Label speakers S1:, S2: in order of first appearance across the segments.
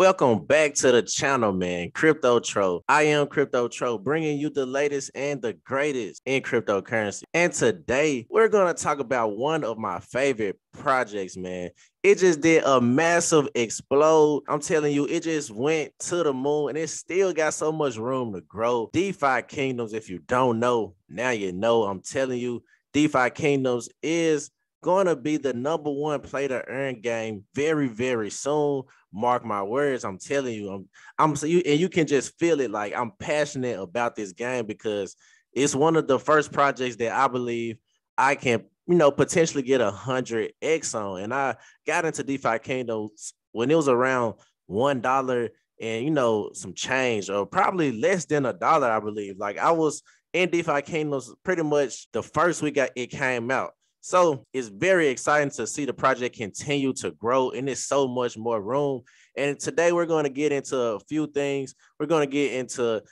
S1: Welcome back to the channel, man. Crypto Troll. I am Crypto Troll, bringing you the latest and the greatest in cryptocurrency. And today, we're going to talk about one of my favorite projects, man. It just did a massive explode. I'm telling you, it just went to the moon and it still got so much room to grow. DeFi Kingdoms, if you don't know, now you know. I'm telling you, DeFi Kingdoms is going to be the #1 play to earn game very, very soon. Mark my words. I'm telling you, I'm so you, and you can just feel it. Like, I'm passionate about this game because it's one of the first projects that I believe I can, potentially get 100x on. And I got into DeFi Kingdoms when it was around $1 and some change, or probably less than $1, I believe. Like, I was in DeFi Kingdoms pretty much the first week it came out. So it's very exciting to see the project continue to grow, and there's so much more room. And today we're going to get into a few things. We're going to get into,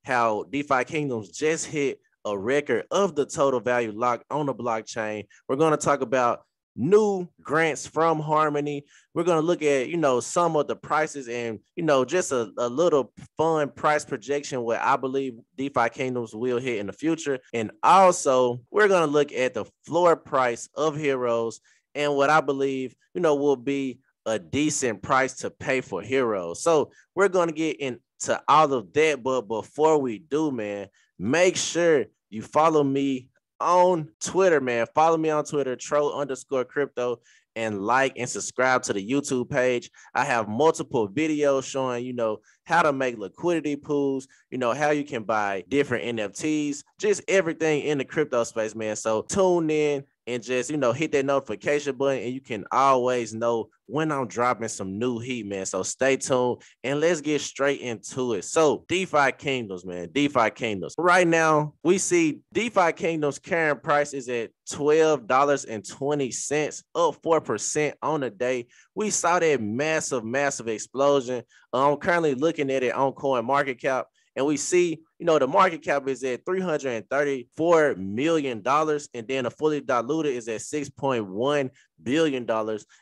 S1: how DeFi Kingdoms just hit a record of the total value locked on the blockchain. We're going to talk about new grants from Harmony. We're going to look at, some of the prices and, just a little fun price projection what I believe DeFi Kingdoms will hit in the future. And also, we're going to look at the floor price of heroes and what I believe, will be a decent price to pay for heroes. So we're going to get into all of that. But before we do, man, make sure you follow me on Twitter, man. Follow me on Twitter, troll_crypto, and like and subscribe to the YouTube page. I have multiple videos showing, how to make liquidity pools, how you can buy different NFTs, just everything in the crypto space, man. So tune in and just, hit that notification button, and you can always know when I'm dropping some new heat, man. So stay tuned and let's get straight into it. So DeFi Kingdoms, man, DeFi Kingdoms. Right now, we see DeFi Kingdoms current price is at $12.20, up 4% on the day. We saw that massive explosion. I'm currently looking at it on CoinMarketCap, and we see, the market cap is at $334 million, and then the fully diluted is at $6.1 billion.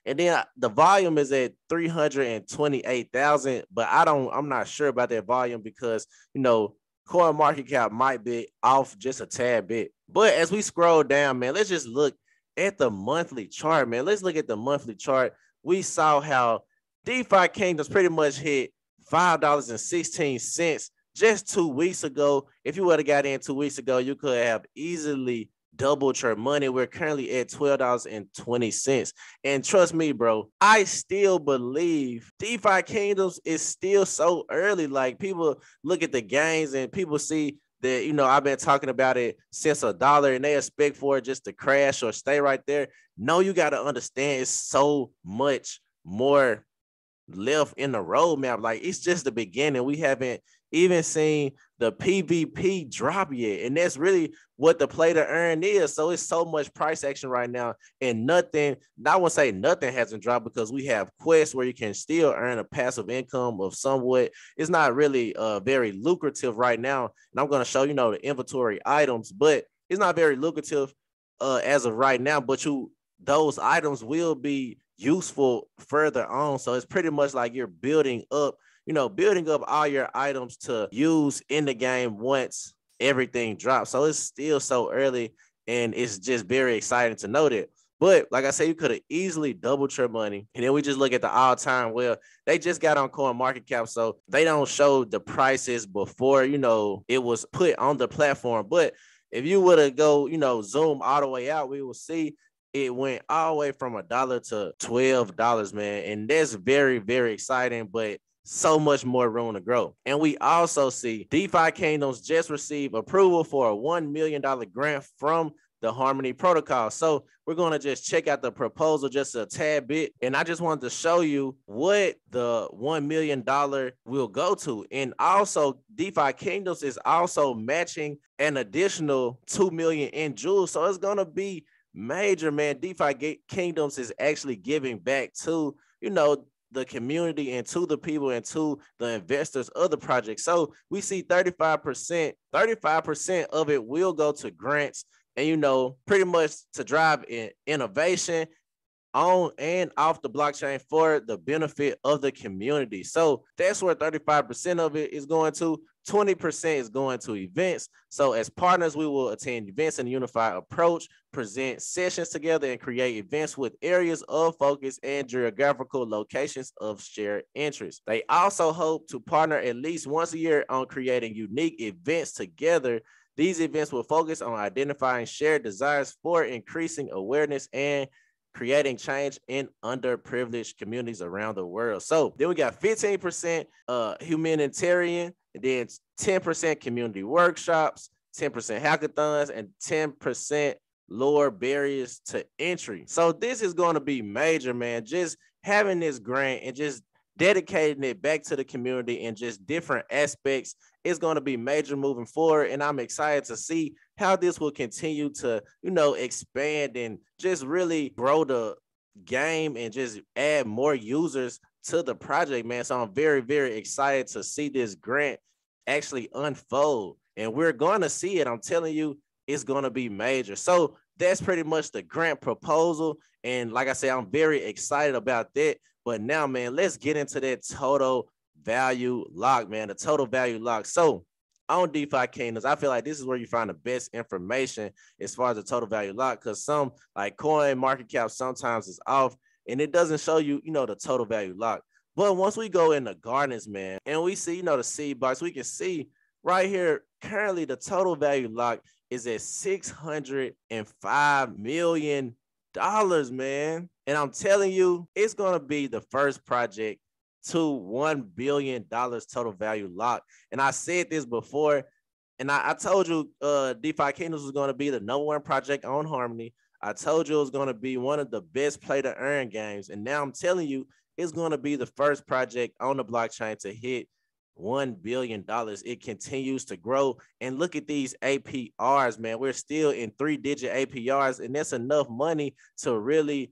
S1: And then the volume is at 328,000, but I'm not sure about that volume because, CoinMarketCap might be off just a tad bit. But as we scroll down, man, let's just look at the monthly chart, man. Let's look at the monthly chart. We saw how DeFi Kingdoms pretty much hit $5.16 just 2 weeks ago. If you would have got in 2 weeks ago, you could have easily doubled your money. We're currently at $12.20. And trust me, bro, I still believe DeFi Kingdoms is still so early. Like, people look at the gains and people see that, I've been talking about it since $1 and they expect for it just to crash or stay right there. No, you got to understand it's so much more left in the roadmap. Like, it's just the beginning. We haven't even seen the PVP drop yet, and that's really what the play to earn is. So it's so much price action right now, and nothing, I won't say nothing hasn't dropped, because we have quests where you can still earn a passive income of somewhat. It's not really very lucrative right now, and I'm going to show you the inventory items, but it's not very lucrative as of right now. But those items will be useful further on. So it's pretty much like you're building up all your items to use in the game once everything drops. So it's still so early, and it's just very exciting to know that. But like I said, you could have easily doubled your money. And then we just look at the all-time. Well, they just got on CoinMarketCap, so they don't show the prices before, it was put on the platform. But if you were to go, zoom all the way out, we will see it went all the way from $1 to $12, man. And that's very, very exciting, but so much more room to grow. And we also see DeFi Kingdoms just received approval for a $1 million grant from the Harmony protocol. So we're going to just check out the proposal just a tad bit. And I just wanted to show you what the $1 million will go to. And also, DeFi Kingdoms is also matching an additional $2 million in jewels. So it's going to be major, man. DeFi Kingdoms is actually giving back to, the community and to the people and to the investors of the project. So we see 35% of it will go to grants and, pretty much to drive in innovation on and off the blockchain for the benefit of the community. So that's where 35% of it is going to. 20% is going to events. So as partners, we will attend events in a unified approach, present sessions together, and create events with areas of focus and geographical locations of shared interest. They also hope to partner at least once a year on creating unique events together. These events will focus on identifying shared desires for increasing awareness and creating change in underprivileged communities around the world. So then we got 15% humanitarian, and then 10% community workshops, 10% hackathons, and 10% lower barriers to entry. So this is going to be major, man. Just having this grant and just dedicating it back to the community and just different aspects is going to be major moving forward. And I'm excited to see how this will continue to, expand and just really grow the game and just add more users to the project, man. So I'm very, very excited to see this grant actually unfold. And we're going to see it. I'm telling you, it's going to be major. So that's pretty much the grant proposal. And like I said, I'm very excited about that. But now, man, let's get into that total value lock, man, the total value lock. So on DeFi Kingdoms, I feel like this is where you find the best information as far as the total value lock, because some like coin market cap sometimes is off and it doesn't show you, the total value lock. But once we go in the gardens, man, and we see, the seed box, we can see right here, currently the total value lock is at $605 million, man. And I'm telling you, it's going to be the first project to $1 billion total value lock. And I said this before, and I told you DeFi Kingdoms was going to be the #1 project on Harmony. I told you it was going to be one of the best play to earn games. And now I'm telling you, it's going to be the first project on the blockchain to hit $1 billion. It continues to grow. And look at these APRs, man. We're still in 3-digit APRs, and that's enough money to really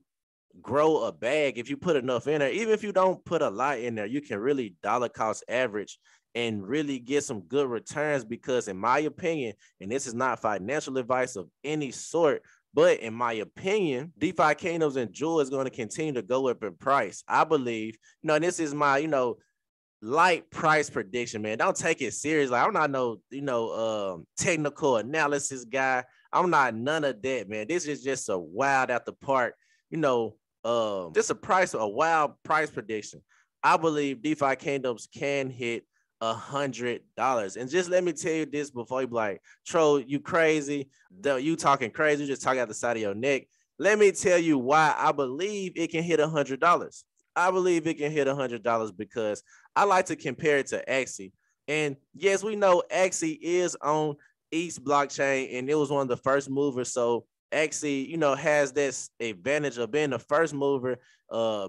S1: grow a bag. If you put enough in there, even if you don't put a lot in there, you can really dollar cost average and really get some good returns. Because in my opinion, and this is not financial advice of any sort, but in my opinion, DeFi Kingdoms and Jewel is going to continue to go up in price. I believe, and this is my, light price prediction, man. Don't take it serious. Like, I'm not no, technical analysis guy. I'm not none of that, man. This is just a wild at the park, just a wild price prediction. I believe DeFi Kingdoms can hit $100. And just let me tell you this before you be like, Tro, you crazy. You talking crazy. You just talking out the side of your neck. Let me tell you why I believe it can hit $100. I believe it can hit $100 because I like to compare it to Axie. And yes, we know Axie is on East blockchain and it was one of the first movers. So Axie, has this advantage of being the first mover,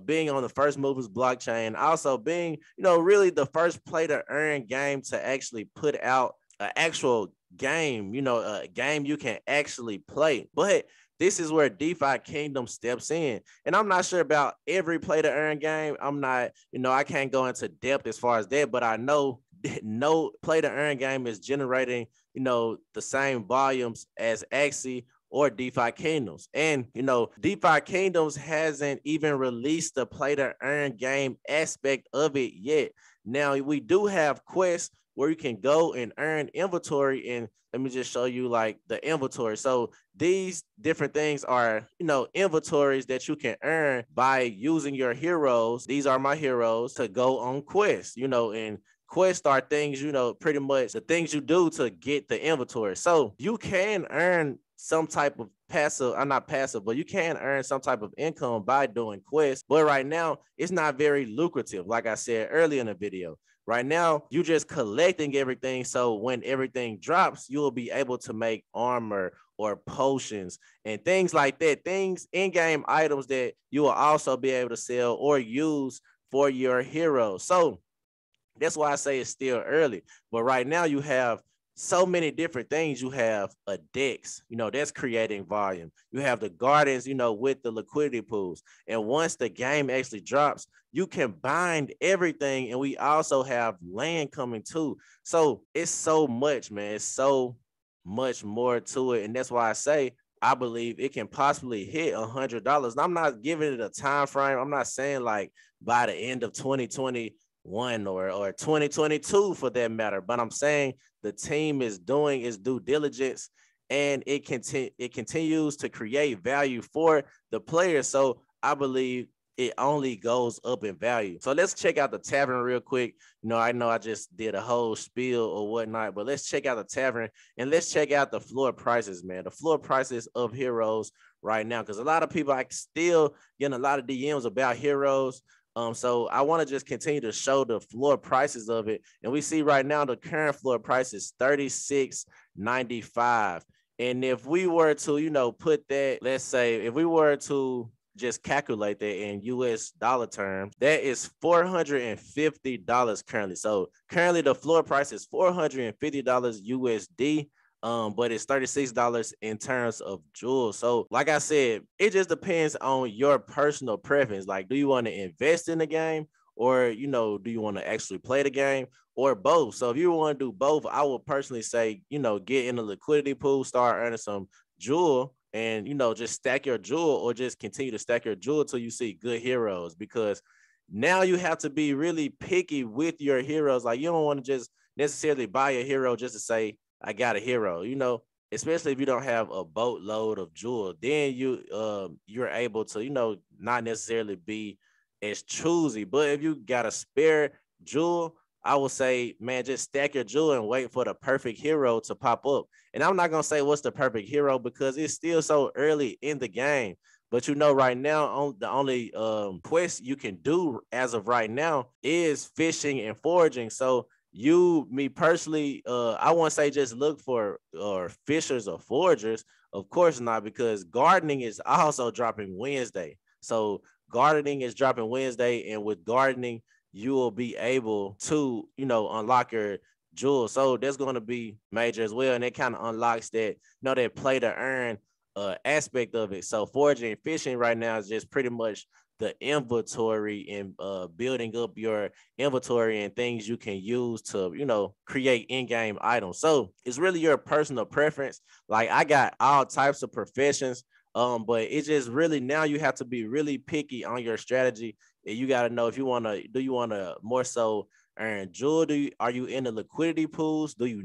S1: being on the first movers blockchain, also being, really the first play to earn game to actually put out an actual game, a game you can actually play. But this is where DeFi Kingdom steps in. And I'm not sure about every play to earn game. I'm not, I can't go into depth as far as that, but I know no play to earn game is generating, the same volumes as Axie or DeFi Kingdoms. And, DeFi Kingdoms hasn't even released the play to earn game aspect of it yet. Now, we do have quests where you can go and earn inventory. And let me just show you like the inventory. So these different things are, inventories that you can earn by using your heroes. These are my heroes to go on quests, and quests are things, pretty much the things you do to get the inventory. So you can earn some type of passive, I'm not passive, but you can earn some type of income by doing quests. But right now, it's not very lucrative. Like I said earlier in the video, right now, you're just collecting everything. So when everything drops, you will be able to make armor or potions and things like that, things in-game items that you will also be able to sell or use for your heroes. So that's why I say it's still early. But right now you have so many different things. You have a DEX, that's creating volume. You have the gardens, with the liquidity pools. And once the game actually drops, you can bind everything. And we also have land coming too. So it's so much, man. It's so much more to it. And that's why I say I believe it can possibly hit $100. I'm not giving it a time frame. I'm not saying like by the end of 2021 or 2022 for that matter, but I'm saying the team is doing its due diligence, and it continues to create value for the players. So I believe it only goes up in value. So let's check out the tavern real quick. I know I just did a whole spiel or whatnot, but let's check out the tavern and let's check out the floor prices, man. The floor prices of heroes right now, because a lot of people I still getting a lot of DMs about heroes. So I want to just continue to show the floor prices of it. And we see right now the current floor price is $36.95. And if we were to, put that, let's say if we were to just calculate that in US dollar terms, that is $450 currently. So currently the floor price is $450 USD. But it's $36 in terms of jewels. So like I said, it just depends on your personal preference. Like, do you want to invest in the game, or do you want to actually play the game, or both? So if you want to do both, I would personally say, get in the liquidity pool, start earning some jewel, and just stack your jewel, or just continue to stack your jewel till you see good heroes, because now you have to be really picky with your heroes. Like, you don't want to just necessarily buy a hero just to say I got a hero, especially if you don't have a boatload of jewel. Then you're able to, not necessarily be as choosy. But if you got a spare jewel, I would say, man, just stack your jewel and wait for the perfect hero to pop up. And I'm not gonna say what's the perfect hero, because it's still so early in the game. But right now, the only quest you can do as of right now is fishing and foraging. So me personally, I won't say just look for fishers or foragers. Of course not, because gardening is also dropping Wednesday. So gardening is dropping Wednesday, and with gardening, you will be able to, unlock your jewels. So that's going to be major as well, and it kind of unlocks that, that play to earn aspect of it. So foraging and fishing right now is just pretty much the inventory and building up your inventory and things you can use to, create in-game items. So it's really your personal preference. Like, I got all types of professions, but it's just really now you have to be really picky on your strategy, and you got to know if you want to more so earn jewel. Are you in the liquidity pools? Do you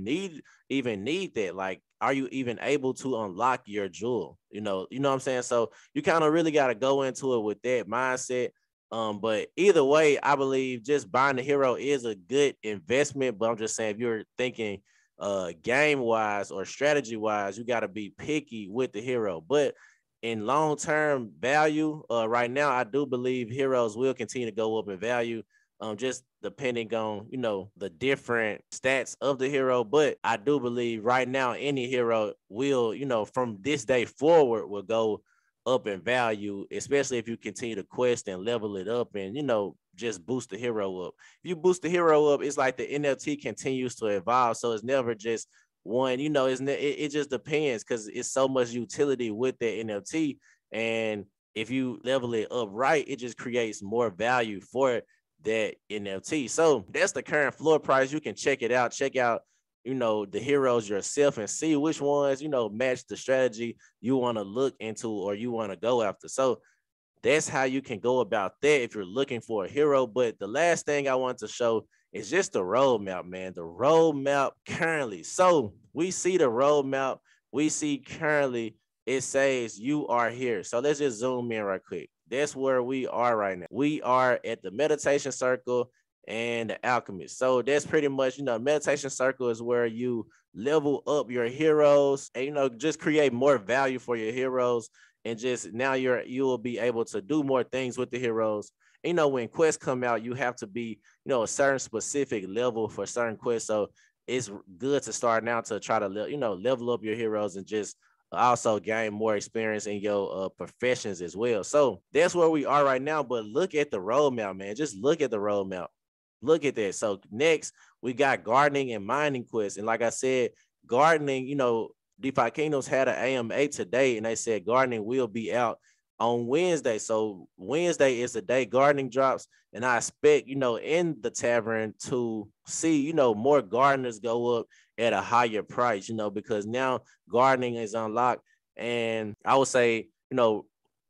S1: even need that? Like, are you even able to unlock your jewel? You know what I'm saying? So you kind of really got to go into it with that mindset. But either way, I believe just buying the hero is a good investment. But I'm just saying, if you're thinking game wise or strategy wise, you got to be picky with the hero. But in long-term value, right now, I do believe heroes will continue to go up in value. Just depending on, the different stats of the hero. But I do believe right now any hero will, from this day forward, will go up in value, especially if you continue to quest and level it up and, just boost the hero up. If you boost the hero up, it's like the NFT continues to evolve. So it's never just one, it just depends, because it's so much utility with the NFT. And if you level it up right, it just creates more value for that NFT. So that's the current floor price. You can check it out. Check out, the heroes yourself and see which ones, match the strategy you want to look into or you want to go after. So that's how you can go about that if you're looking for a hero. But the last thing I want to show is just the roadmap, man. The roadmap currently. So we see the roadmap. We see currently it says you are here. So let's just zoom in right quick. That's where we are right now. We are at the meditation circle and the alchemist. So that's pretty much, meditation circle is where you level up your heroes and, just create more value for your heroes. And just now you will be able to do more things with the heroes. When quests come out, you have to be, a certain specific level for certain quests. So it's good to start now to try to, level up your heroes and just also gain more experience in your professions as well. So that's where we are right now. But look at the roadmap, man. Just look at the roadmap. Look at that. So next, we got gardening and mining quests. And like I said, gardening, DeFi Kingdoms had an AMA today, and they said gardening will be out on Wednesday. So Wednesday is the day gardening drops, and I expect, in the tavern to see, more gardeners go up at a higher price, because now gardening is unlocked And I would say,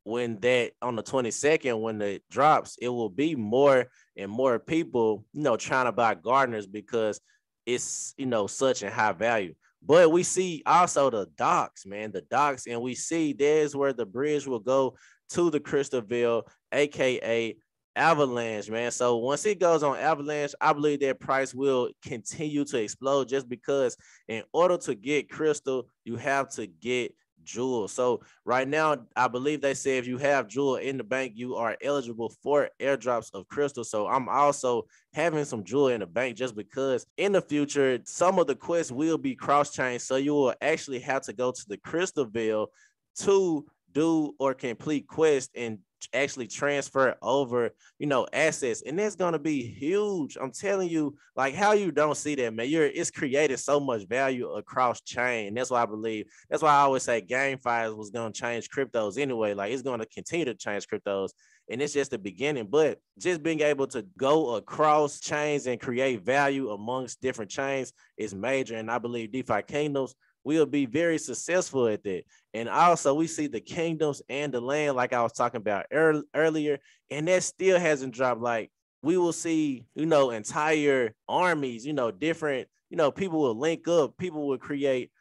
S1: when that on the 22nd, when it drops, it will be more and more people, trying to buy gardeners because it's, such a high value. But we see also the docks, man, the docks, and we see there's where the bridge will go to the Crystalville, aka Avalanche, man. So once it goes on Avalanche, I believe that price will continue to explode just because in order to get crystal, you have to get Jewel. So right now, I believe they say if you have Jewel in the bank, you are eligible for airdrops of crystal. So I'm also having some Jewel in the bank just because in the future, some of the quests will be cross-chain. So you will actually have to go to the Crystalville to do or complete quests and actually transfer over, assets. And that's going to be huge. I'm telling you, like, how you don't see that, man. It's created so much value across chain. That's why I believe, that's why I always say GameFi was going to change cryptos anyway. Like, it's going to continue to change cryptos. And it's just the beginning, but just being able to go across chains and create value amongst different chains is major. And I believe DeFi Kingdoms will be very successful at that. And also we see the kingdoms and the land, like I was talking about earlier, and that still hasn't dropped. Like, we will see, entire armies, different, people will link up, people will create,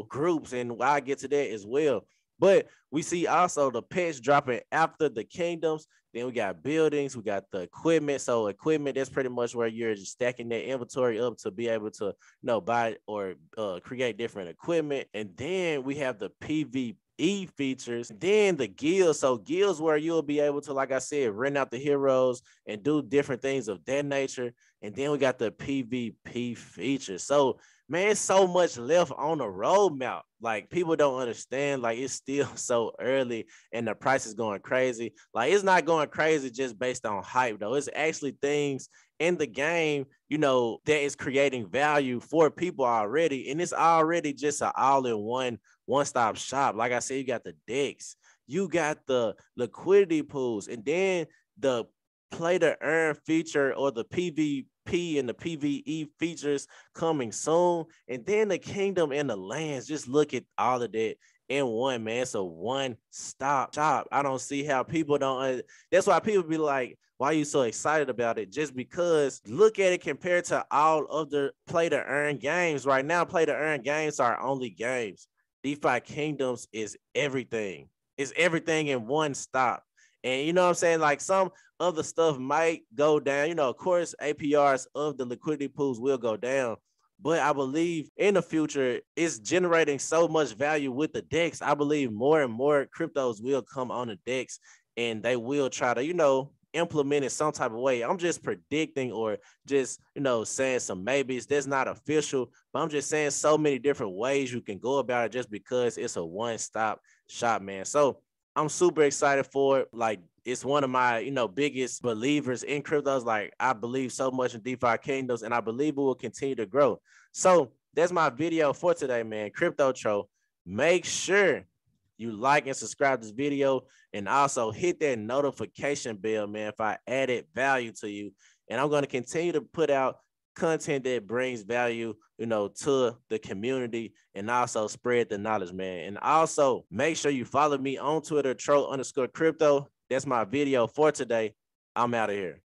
S1: groups, and I'll get to that as well. But we see also the pets dropping after the kingdoms. Then we got buildings, we got the equipment. So equipment, that's pretty much where you're just stacking that inventory up to be able to, buy or create different equipment. And then we have the PvE features, then the guilds. So guilds where you'll be able to, like I said, rent out the heroes and do different things of that nature. And then we got the PvP features. So, man, so much left on the roadmap. Like, people don't understand. Like, it's still so early and the price is going crazy. Like, it's not going crazy just based on hype, though. It's actually things in the game, that is creating value for people already. And it's already just an all-in-one, one-stop shop. Like I said, you got the decks, you got the liquidity pools, and then the play to earn feature, or the PvP and the PvE features coming soon. And then the kingdom and the lands. Just look at all of that in one, man. It's a one-stop shop. I don't see how people don't. That's why people be like, why are you so excited about it? Just because look at it compared to all of the play to earn games. Right now, play to earn games are only games. DeFi Kingdoms is everything. It's everything in one stop. And you know what I'm saying? Like, some other stuff might go down. Of course, APRs of the liquidity pools will go down. But I believe in the future, it's generating so much value with the DEX. I believe more and more cryptos will come on the DEX and they will try to, implement it some type of way. I'm just predicting, or just, saying some maybes. That's not official, but I'm just saying so many different ways you can go about it just because it's a one-stop shop, man. So I'm super excited for it. Like, it's one of my, biggest believers in cryptos. Like, I believe so much in DeFi Kingdoms, and I believe it will continue to grow. So that's my video for today, man. Crypto Tro. Make sure you like and subscribe to this video, and also hit that notification bell, man, if I added value to you. And I'm going to continue to put out content that brings value, to the community, and also spread the knowledge, man. And also make sure you follow me on Twitter, Tro_crypto. That's my video for today. I'm out of here.